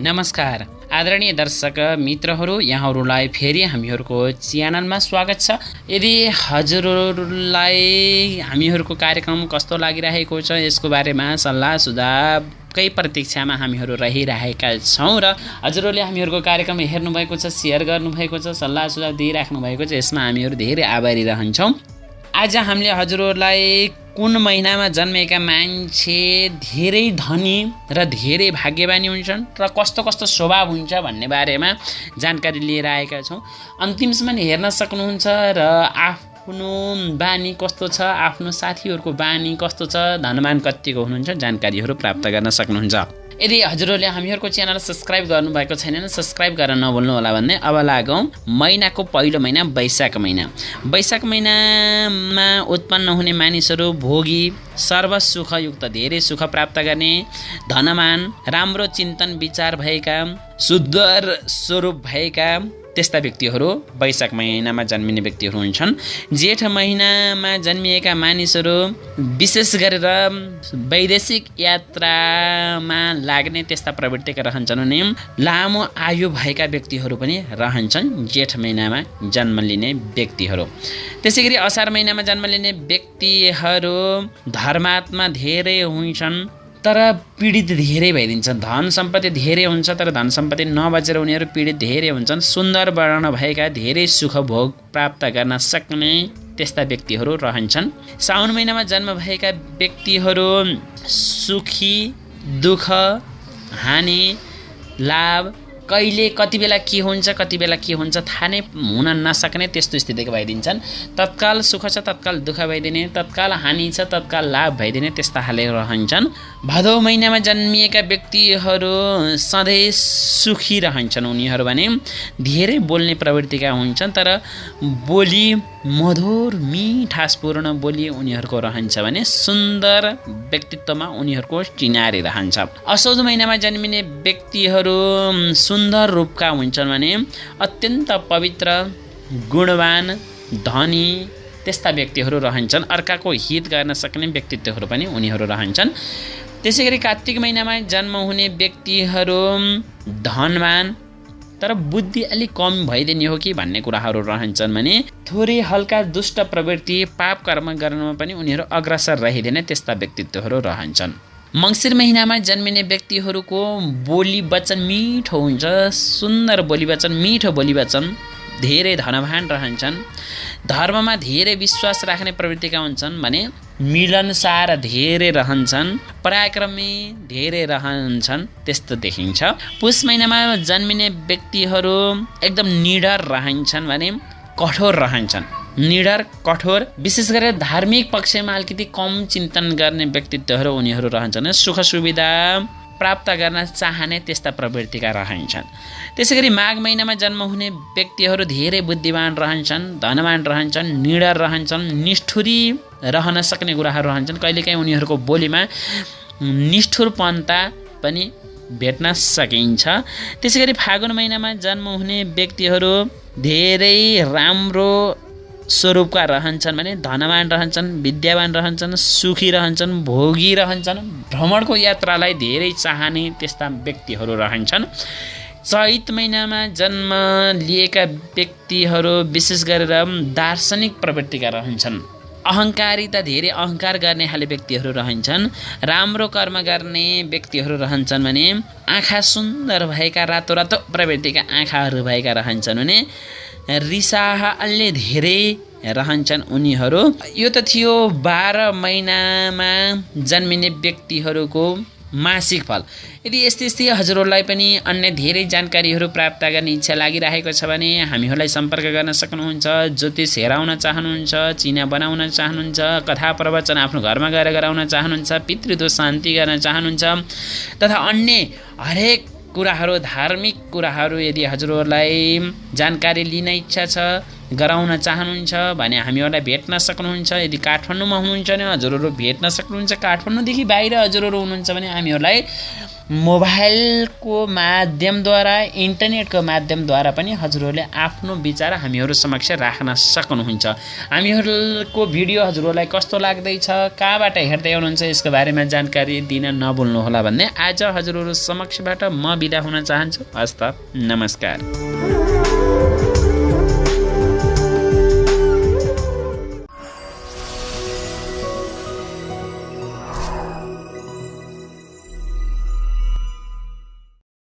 नमस्कार आदरणीय दर्शक मित्रहरू, यहाँहरूलाई फेरि हामीहरूको च्यानलमा स्वागत छ। यदि हजुरहरूलाई हामीहरूको कार्यक्रम कस्तो लागिरहेको छ यसको बारेमा सल्लाह सुझावकै प्रतीक्षामा हामीहरू रहिरहेका छौँ र हजुरहरूले हामीहरूको कार्यक्रम हेर्नुभएको छ, सेयर गर्नुभएको छ, सल्लाह सुझाव दिइराख्नु भएको छ, यसमा हामीहरू धेरै आभारी रहन्छौँ। आज हामीले हजुरहरूलाई कुन महिनामा जन्मेका मान्छे धेरै धनी र धेरै भाग्यवानी हुन्छन् र कस्तो कस्तो स्वभाव हुन्छ भन्ने बारेमा जानकारी लिएर आएका छौँ। अन्तिमसम्म हेर्न सक्नुहुन्छ र आफ्नो बानी कस्तो छ, आफ्नो साथीहरूको बानी कस्तो छ, धनमान कतिको हुनुहुन्छ जानकारीहरू प्राप्त गर्न सक्नुहुन्छ। यदि हजुरहरूले हामीहरूको च्यानल सब्सक्राइब गर्नुभएको छैन भने सब्सक्राइब गरेर नभुल्नु होला भन्ने। अब लागौँ महिनाको पहिलो महिना वैशाख महिना। वैशाख महिनामा उत्पन्न हुने मानिसहरू भोगी, सर्वसुखयुक्त, धेरै सुख प्राप्त गर्ने, धनमान, राम्रो चिन्तन विचार भएका, सुन्दर स्वरूप भएका त्यस्ता व्यक्तिहरू वैशाख महिनामा जन्मिने व्यक्तिहरू हुन्छन्। जेठ महिनामा जन्मिएका मानिसहरू विशेष गरेर वैदेशिक यात्रामा लाग्ने त्यस्ता प्रवृत्तिका रहन्छन् भने लामो आयु भएका व्यक्तिहरू पनि रहन्छन् जेठ महिनामा जन्म लिने व्यक्तिहरू। त्यसै गरी असार महिनामा जन्म लिने व्यक्तिहरू धर्मात्मा धेरै हुन्छन् तर पीडित धेरै भइदिन्छन्। धन सम्पत्ति धेरै हुन्छ तर धन सम्पत्ति नबचेर उनीहरू पीडित धेरै हुन्छन्। सुन्दर वर्ण भएका, धेरै सुख भोग प्राप्त गर्न सक्ने त्यस्ता व्यक्तिहरू रहन्छन्। साउन महिनामा जन्म भएका व्यक्तिहरू सुखी, दुःख, हानि, लाभ, कहिले कति बेला के हुन्छ कति बेला के हुन्छ थाहा नै हुन नसक्ने त्यस्तो स्थितिको भइदिन्छन्। तत्काल सुख छ तत्काल दुःख भइदिने, तत्काल हानि छ तत्काल लाभ भइदिने त्यस्ता खाले रहन्छन्। भदौ महिनामा जन्मिएका व्यक्तिहरू सधैँ सुखी रहन्छन्। उनीहरू भने धेरै बोल्ने प्रवृत्तिका हुन्छन् तर बोली मधुर मिठासपूर्ण बोली उनीहरूको रहन्छ भने सुन्दर व्यक्तित्वमा उनीहरूको चिनारी रहन्छ। असोज महिनामा जन्मिने व्यक्तिहरू सुन्दर रूपका हुन्छन् भने अत्यन्त पवित्र, गुणवान, धनी त्यस्ता व्यक्तिहरू रहन्छन्। अर्काको हित गर्न सक्ने व्यक्तित्वहरू पनि उनीहरू रहन्छन्। त्यसै गरी कार्तिक महिनामा जन्म हुने व्यक्तिहरू धनवान तर बुद्धि अलिक कम भइदिने हो कि भन्ने कुराहरू रहन्छन् भने थोरै हल्का दुष्ट प्रवृत्ति पाप कर्म गर्नमा पनि उनीहरू अग्रसर रहिदिने त्यस्ता व्यक्तित्वहरू रहन्छन्। मङ्सिर महिनामा जन्मिने व्यक्तिहरूको बोली वचन मिठो हुन्छ, सुन्दर बोली वचन, मिठो बोली वचन, धेरै धनवान रहन्छन्। धर्ममा धेरै विश्वास राख्ने प्रवृत्तिका हुन्छन् भने मिलनसार धेरै रहन्छन्, पराक्रमी धेरै रहन्छन् त्यस्तो देखिन्छ। पुष महिनामा जन्मिने व्यक्तिहरू एकदम निडर रहन्छन् भने कठोर रहन्छन्। निडर, कठोर, विशेष गरेर धार्मिक पक्षमा अलिकति कम चिन्तन गर्ने व्यक्तित्वहरू उनीहरू रहन्छन्। सुख सुविधा प्राप्त गर्न चाहने त्यस्ता प्रवृत्तिका रहन्छन्। त्यसै गरी माघ महिनामा जन्म हुने व्यक्तिहरू धेरै बुद्धिमान रहन्छन्, धनवान रहन्छन्, निडर रहन्छन्, निष्ठुरी रहन सक्ने कुराहरू रहन्छन्। कहिलेकाहीँ उनीहरूको बोलीमा निष्ठुरपनता पनि भेट्न सकिन्छ। त्यसै गरी फागुन महिनामा जन्म हुने व्यक्तिहरू धेरै राम्रो स्वरूपका रहन्छन् भने धनवान रहन्छन्, विद्यावान रहन्छन्, सुखी रहन्छन्, भोगी रहन्छन्, भ्रमणको यात्रालाई धेरै चाहने त्यस्ता व्यक्तिहरू रहन्छन्। चैत महिनामा जन्म लिएका व्यक्तिहरू विशेष गरेर दार्शनिक प्रवृत्तिका रहन्छन्। अहङ्कारिता, धेरै अहङ्कार गर्ने खाले व्यक्तिहरू रहन्छन्। राम्रो कर्म गर्ने व्यक्तिहरू रहन्छन् भने आँखा सुन्दर भएका, रातो रातो प्रवृत्तिका आँखाहरू भएका रहन्छन् भने रिसाहा अलि धेरै रहन्छन् उनीहरू। यो त थियो 12 महिनामा जन्मिने व्यक्तिहरूको मासिक फल। यदि यस्तै हजुरहरूलाई पनि अन्य धेरै जानकारीहरू प्राप्त गर्ने इच्छा लागिरहेको छ भने हामीहरूलाई सम्पर्क गर्न सक्नुहुन्छ। ज्योतिष हेराउन चाहनुहुन्छ, चिना बनाउन चाहनुहुन्छ, कथा प्रवचन आफ्नो घरमा गएर गराउन चाहनुहुन्छ, पितृदोष शान्ति गर्न चाहनुहुन्छ तथा अन्य हरेक कुराहरू, धार्मिक कुराहरू यदि हजुरहरूलाई जानकारी लिन इच्छा छ, गराउन चाहनुहुन्छ भने हामीहरूलाई भेट्न सक्नुहुन्छ। यदि काठमाडौँमा हुनुहुन्छ भने हजुरहरू भेट्न सक्नुहुन्छ। काठमाडौँदेखि बाहिर हजुरहरू हुनुहुन्छ भने हामीहरूलाई मोबाइलको माध्यमद्वारा इन्टरनेटको माध्यमद्वारा पनि हजुरहरूले आफ्नो विचार हामीहरू समक्ष राख्न सक्नुहुन्छ। हामीहरूको भिडियो हजुरहरूलाई कस्तो लाग्दैछ, कहाँबाट हेर्दै हुनुहुन्छ यसको बारेमा जानकारी दिन नभुल्नुहोला भन्ने आज हजुरहरू समक्षबाट म बिदा हुन चाहन्छु। हस्त नमस्कार।